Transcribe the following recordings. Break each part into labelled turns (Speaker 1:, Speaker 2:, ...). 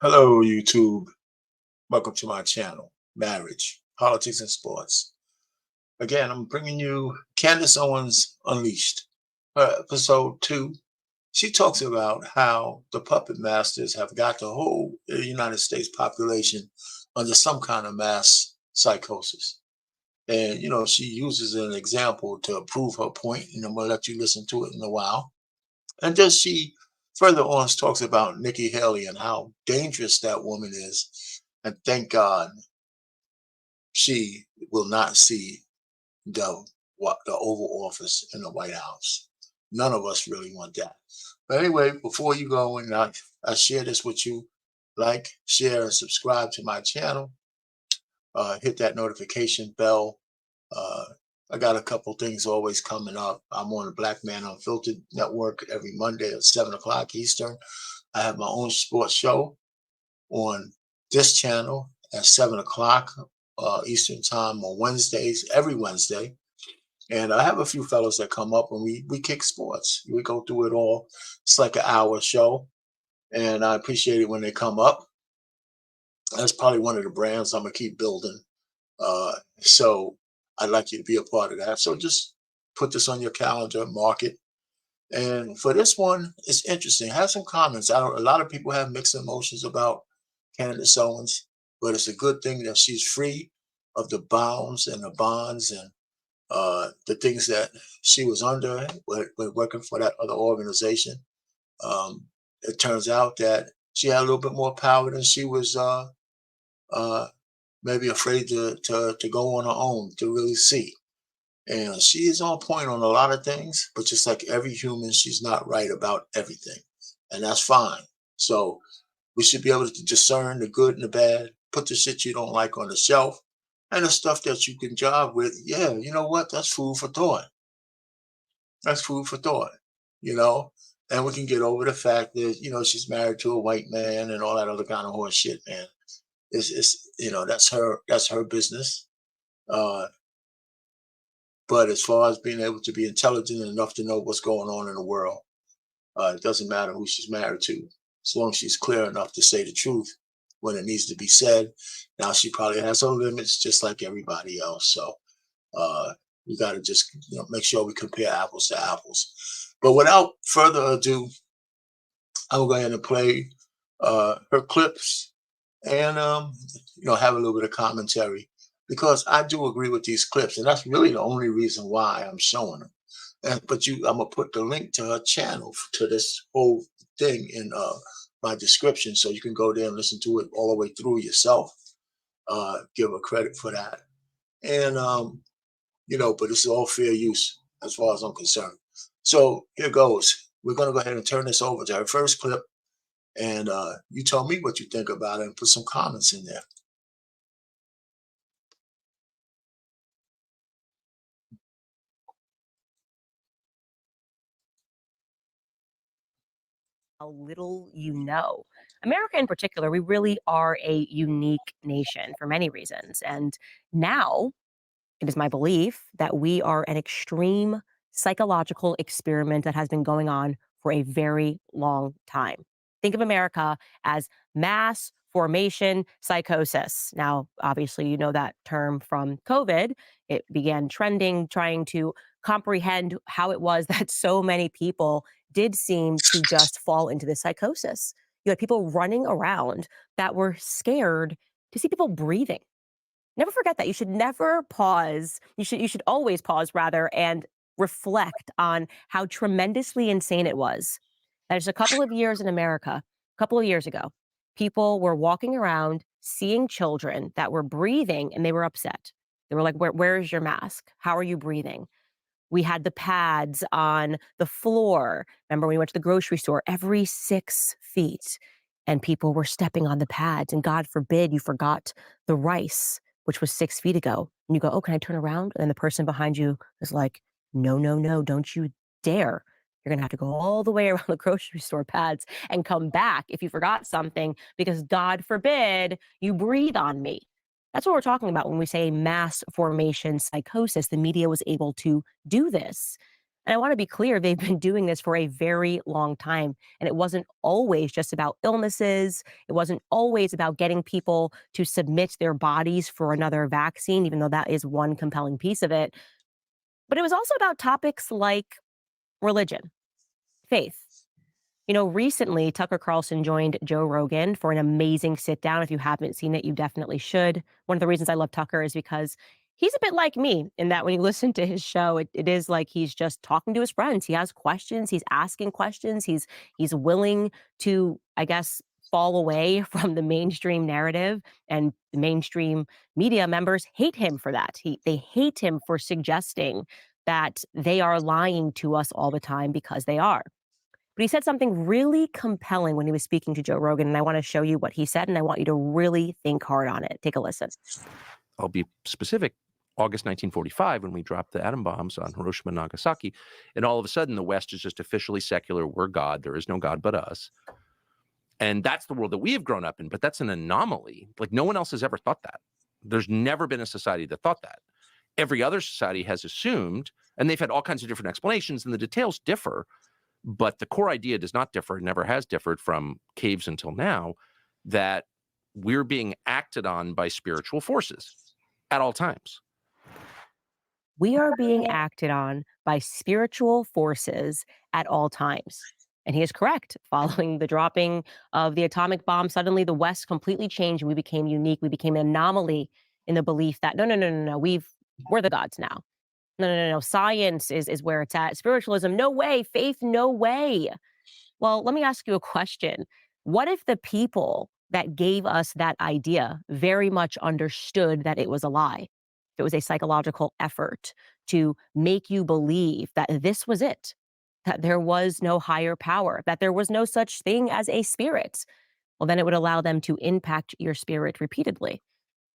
Speaker 1: Hello, YouTube. Welcome to my channel, Marriage, Politics, and Sports. Again, I'm bringing you Candice Owens Unleashed. Episode 2, she talks about how the puppet masters have got the whole United States population under some kind of mass psychosis. And, she uses an example to prove her point, and I'm going to let you listen to it in a while. And then she further on talks about Nikki Haley and how dangerous that woman is. And thank God she will not see the Oval Office in the White House. None of us really want that. But anyway, before you go and I share this with you, like, share, and subscribe to my channel. Hit that notification bell. Uh, I got a couple things always coming up. I'm on the Black Man Unfiltered Network every Monday at 7 o'clock Eastern. I have my own sports show on this channel at 7 o'clock Eastern time on Wednesdays, every Wednesday. And I have a few fellows that come up and we kick sports. We go through it all. It's like an hour show. And I appreciate it when they come up. That's probably one of the brands I'm going to keep building. So I'd like you to be a part of that. So just put this on your calendar, mark it. And for this one, it's interesting. Have some comments. A lot of people have mixed emotions about Candice Owens, but it's a good thing that she's free of the bounds and the bonds and the things that she was under when working for that other organization. It turns out that she had a little bit more power than she was maybe afraid to go on her own to really see. And she is on point on a lot of things, but just like every human, she's not right about everything. And that's fine. So we should be able to discern the good and the bad, put the shit you don't like on the shelf, and the stuff that you can job with. Yeah, you know what? That's food for thought. That's food for thought, you know? And we can get over the fact that, she's married to a white man and all that other kind of horse shit, man. It's that's her business. Uh, but as far as being able to be intelligent enough to know what's going on in the world, it doesn't matter who she's married to, as long as she's clear enough to say the truth when it needs to be said. Now she probably has her limits, just like everybody else. So we got to just make sure we compare apples to apples. But without further ado, I'll go ahead and play her clips and have a little bit of commentary because I do agree with these clips, and that's really the only reason why I'm showing them. But I'm gonna put the link to her channel to this whole thing in my description, so you can go there and listen to it all the way through yourself. Give her credit for that, and but it's all fair use as far as I'm concerned. So here goes. We're gonna go ahead and turn this over to her first clip, and you tell me what you think about it and put some comments in there.
Speaker 2: How little you know. America in particular, we really are a unique nation for many reasons. And now it is my belief that we are an extreme psychological experiment that has been going on for a very long time. Think of America as mass formation psychosis. Now, obviously, you know that term from COVID. It began trending, trying to comprehend how it was that so many people did seem to just fall into this psychosis. You had people running around that were scared to see people breathing. Never forget that. You should never pause. You should always pause rather and reflect on how tremendously insane it was. There's a couple of years in America, a couple of years ago, people were walking around seeing children that were breathing and they were upset. They were like, where is your mask? How are you breathing? We had the pads on the floor. Remember when we went to the grocery store every 6 feet and people were stepping on the pads and God forbid you forgot the rice, which was 6 feet ago. And you go, oh, can I turn around? And then the person behind you is like, no, no, no, don't you dare. You're going to have to go all the way around the grocery store pads and come back if you forgot something because God forbid you breathe on me. That's what we're talking about when we say mass formation psychosis. The media was able to do this. And I want to be clear, they've been doing this for a very long time. And it wasn't always just about illnesses. It wasn't always about getting people to submit their bodies for another vaccine, even though that is one compelling piece of it. But it was also about topics like religion, faith. Recently, Tucker Carlson joined Joe Rogan for an amazing sit down. If you haven't seen it, you definitely should. One of the reasons I love Tucker is because he's a bit like me in that when you listen to his show, it is like he's just talking to his friends. He has questions, he's asking questions, he's willing to, I guess, fall away from the mainstream narrative, and the mainstream media members hate him for that. They hate him for suggesting that they are lying to us all the time, because they are. But he said something really compelling when he was speaking to Joe Rogan, and I want to show you what he said, and I want you to really think hard on it. Take a listen.
Speaker 3: I'll be specific. August 1945, when we dropped the atom bombs on Hiroshima and Nagasaki, and all of a sudden the West is just officially secular. We're God. There is no God but us. And that's the world that we have grown up in, but that's an anomaly. Like, no one else has ever thought that. There's never been a society that thought that. Every other society has assumed, and they've had all kinds of different explanations, and the details differ, but the core idea does not differ, never has differed from caves until now, that we're being acted on by spiritual forces at all times.
Speaker 2: We are being acted on by spiritual forces at all times. And he is correct. Following the dropping of the atomic bomb, suddenly the West completely changed and we became unique. We became an anomaly in the belief that no, we're the gods now. No. Science is where it's at. Spiritualism, no way. Faith, no way. Well, let me ask you a question. What if the people that gave us that idea very much understood that it was a lie? It was a psychological effort to make you believe that this was it, that there was no higher power, that there was no such thing as a spirit. Well, then it would allow them to impact your spirit repeatedly.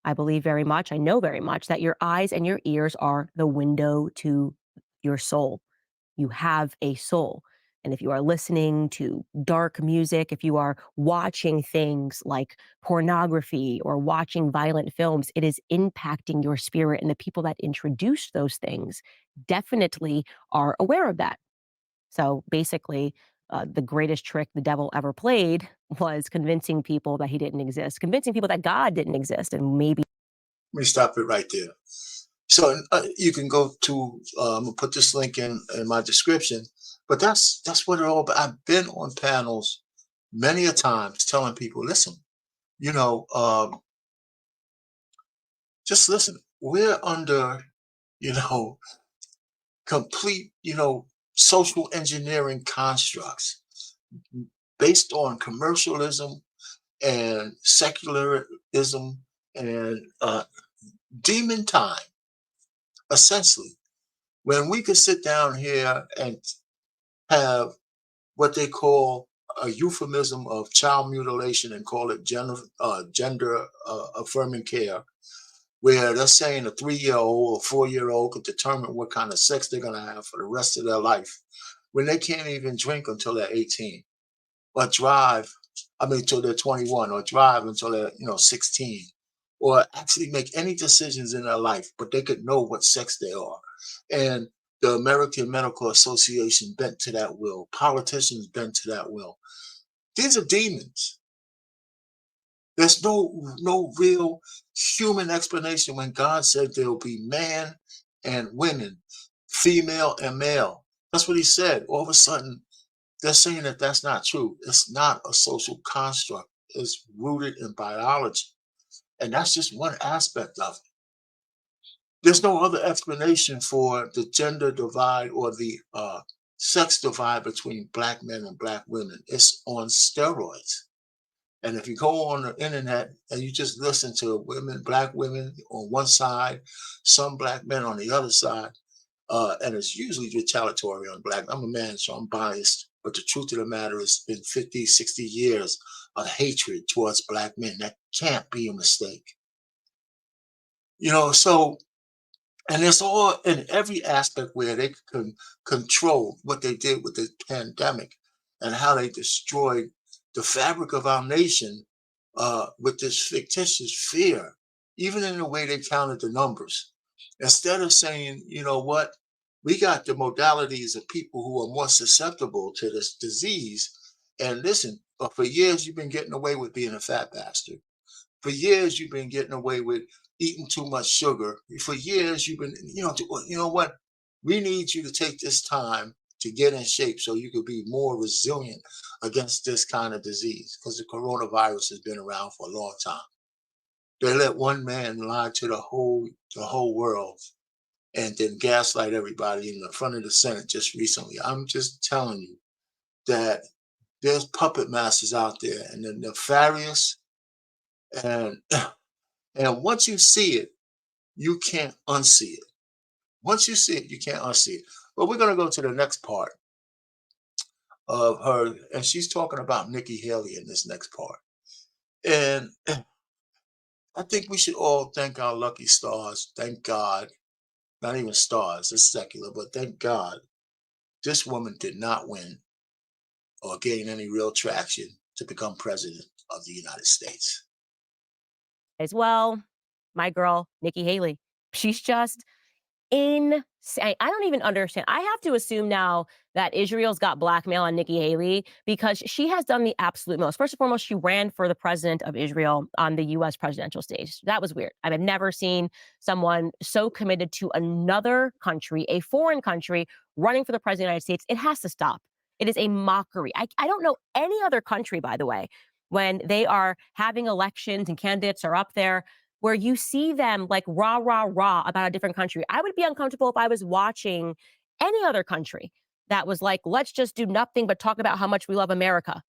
Speaker 2: I believe very much, I know very much that your eyes and your ears are the window to your soul. You have a soul. And if you are listening to dark music, if you are watching things like pornography or watching violent films, it is impacting your spirit. And the people that introduce those things definitely are aware of that. So basically, the greatest trick the devil ever played was convincing people that he didn't exist, convincing people that God didn't exist, and maybe.
Speaker 1: Let me stop it right there. So you can go to. I'm gonna put this link in my description. But that's what it all about. I've been on panels many a times telling people, listen, you know, just listen. We're under, you know, complete, social engineering constructs based on commercialism and secularism and demon time, essentially. When we could sit down here and have what they call a euphemism of child mutilation and call it gender affirming care, where they're saying a 3-year-old or 4-year-old could determine what kind of sex they're going to have for the rest of their life when they can't even drink until they're 18 or drive, until they're 21 or drive until they're, 16 or actually make any decisions in their life, but they could know what sex they are. And the American Medical Association bent to that will. Politicians bent to that will. These are demons. There's no real human explanation when God said there will be man and women, female and male. That's what he said. All of a sudden, they're saying that that's not true. It's not a social construct. It's rooted in biology. And that's just one aspect of it. There's no other explanation for the gender divide or the sex divide between black men and black women. It's on steroids. And if you go on the internet and you just listen to women, black women on one side, some black men on the other side, and it's usually retaliatory on black. I'm a man, so I'm biased. But the truth of the matter is, it's been 50, 60 years of hatred towards black men. That can't be a mistake. So, and it's all in every aspect where they can control what they did with the pandemic and how they destroyed the fabric of our nation with this fictitious fear, even in the way they counted the numbers. Instead of saying, you know what? We got the modalities of people who are more susceptible to this disease. And listen, for years you've been getting away with being a fat bastard. For years you've been getting away with eating too much sugar. For years you've been, you know what? We need you to take this time to get in shape so you could be more resilient against this kind of disease, because the coronavirus has been around for a long time. They let one man lie to the whole world and then gaslight everybody in the front of the Senate just recently. I'm just telling you that there's puppet masters out there, and they're nefarious. And and once you see it, you can't unsee it. Once you see it, you can't unsee it. But we're gonna go to the next part of her, and she's talking about Nikki Haley in this next part. And I think we should all thank our lucky stars. Thank God, not even stars, it's secular, but thank God this woman did not win or gain any real traction to become president of the United States.
Speaker 2: As well, my girl, Nikki Haley, she's just insane. I don't even understand. I have to assume now that Israel's got blackmail on Nikki Haley because she has done the absolute most. First and foremost, she ran for the president of Israel on the US presidential stage. That was weird. I've never seen someone so committed to another country, a foreign country, running for the president of the United States. It has to stop. It is a mockery. I don't know any other country, by the way, when they are having elections and candidates are up there where you see them like rah, rah, rah about a different country. I would be uncomfortable if I was watching any other country that was like, let's just do nothing but talk about how much we love America,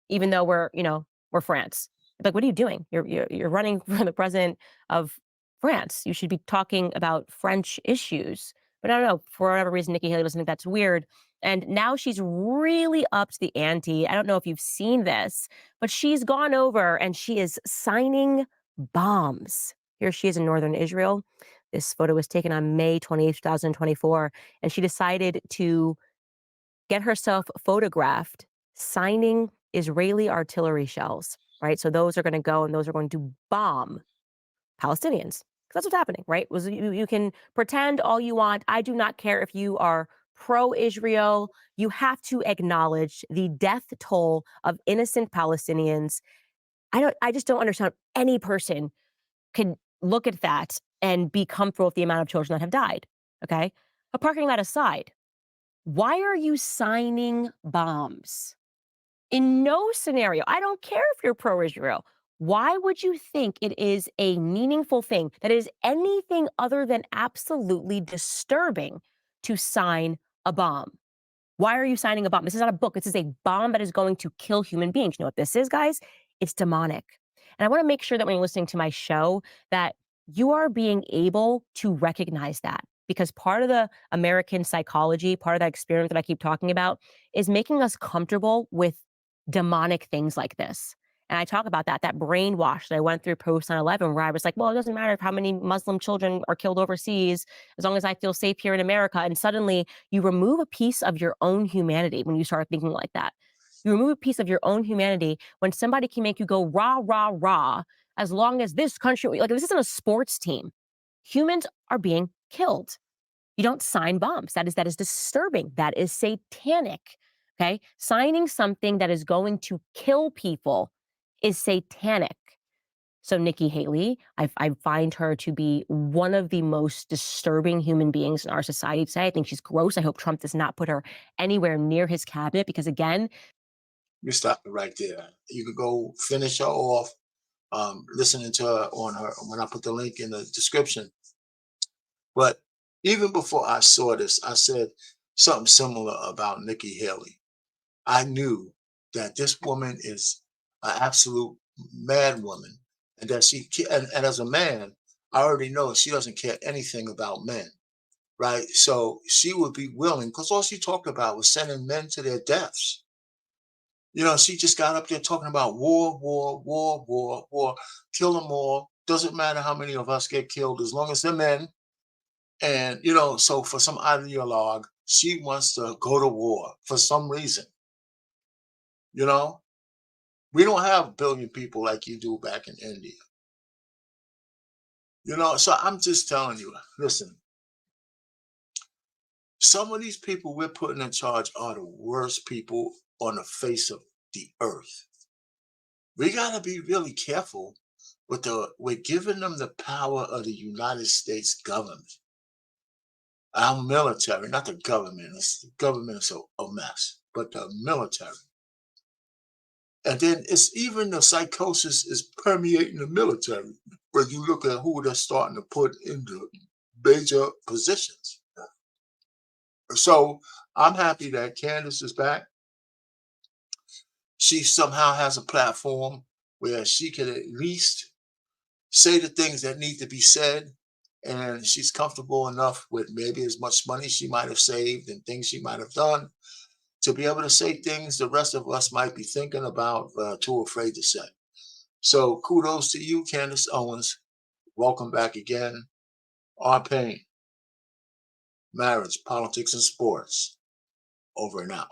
Speaker 2: even though we're France. Like, what are you doing? You're running for the president of France. You should be talking about French issues. But I don't know, for whatever reason, Nikki Haley doesn't think that's weird. And now she's really upped the ante. I don't know if you've seen this, but she's gone over and she is signing bombs. Here she is in northern Israel. This photo was taken on May 28th, 2024, and she decided to get herself photographed signing Israeli artillery shells, right? So those are going to go and those are going to bomb Palestinians. That's what's happening, right? You can pretend all you want. I do not care if you are pro-Israel. You have to acknowledge the death toll of innocent Palestinians. I just don't understand how any person can look at that and be comfortable with the amount of children that have died. Okay. But parking that aside, why are you signing bombs? In no scenario, I don't care if you're pro Israel. Why would you think it is a meaningful thing that is anything other than absolutely disturbing to sign a bomb? Why are you signing a bomb? This is not a book. This is a bomb that is going to kill human beings. You know what this is, guys? It's demonic. And I want to make sure that when you're listening to my show, that you are being able to recognize that. Because part of the American psychology, part of that experiment that I keep talking about, is making us comfortable with demonic things like this. And I talk about that brainwash that I went through post 9/11, where I was like, well, it doesn't matter how many Muslim children are killed overseas, as long as I feel safe here in America. And suddenly you remove a piece of your own humanity when you start thinking like that. You remove a piece of your own humanity when somebody can make you go rah, rah, rah, as long as this country, like this isn't a sports team. Humans are being killed. You don't sign bombs. That is disturbing. That is satanic. Okay. Signing something that is going to kill people is satanic. So Nikki Haley, I find her to be one of the most disturbing human beings in our society today. I think she's gross. I hope Trump does not put her anywhere near his cabinet because, again,
Speaker 1: You stop it right there. You could go finish her off, listening to her on her when I put the link in the description. But even before I saw this, I said something similar about Nikki Haley. I knew that this woman is an absolute mad woman, and that and as a man, I already know she doesn't care anything about men, right? So she would be willing, because all she talked about was sending men to their deaths. She just got up there talking about war, war, war, war, war, kill them all. Doesn't matter how many of us get killed as long as they're men. And, so for some ideologue, she wants to go to war for some reason. You know, we don't have a billion people like you do back in India. So I'm just telling you, listen, some of these people we're putting in charge are the worst people on the face of the earth. We got to be really careful with we're giving them the power of the United States government, our military, not the government. The government is a mess, but the military. And then it's even the psychosis is permeating the military. When you look at who they're starting to put into major positions. So I'm happy that Candice is back. She somehow has a platform where she can at least say the things that need to be said. And she's comfortable enough with maybe as much money she might have saved and things she might have done to be able to say things the rest of us might be thinking about, too afraid to say. So kudos to you, Candice Owens. Welcome back again. Our Pain, Marriage, Politics, and Sports. Over and out.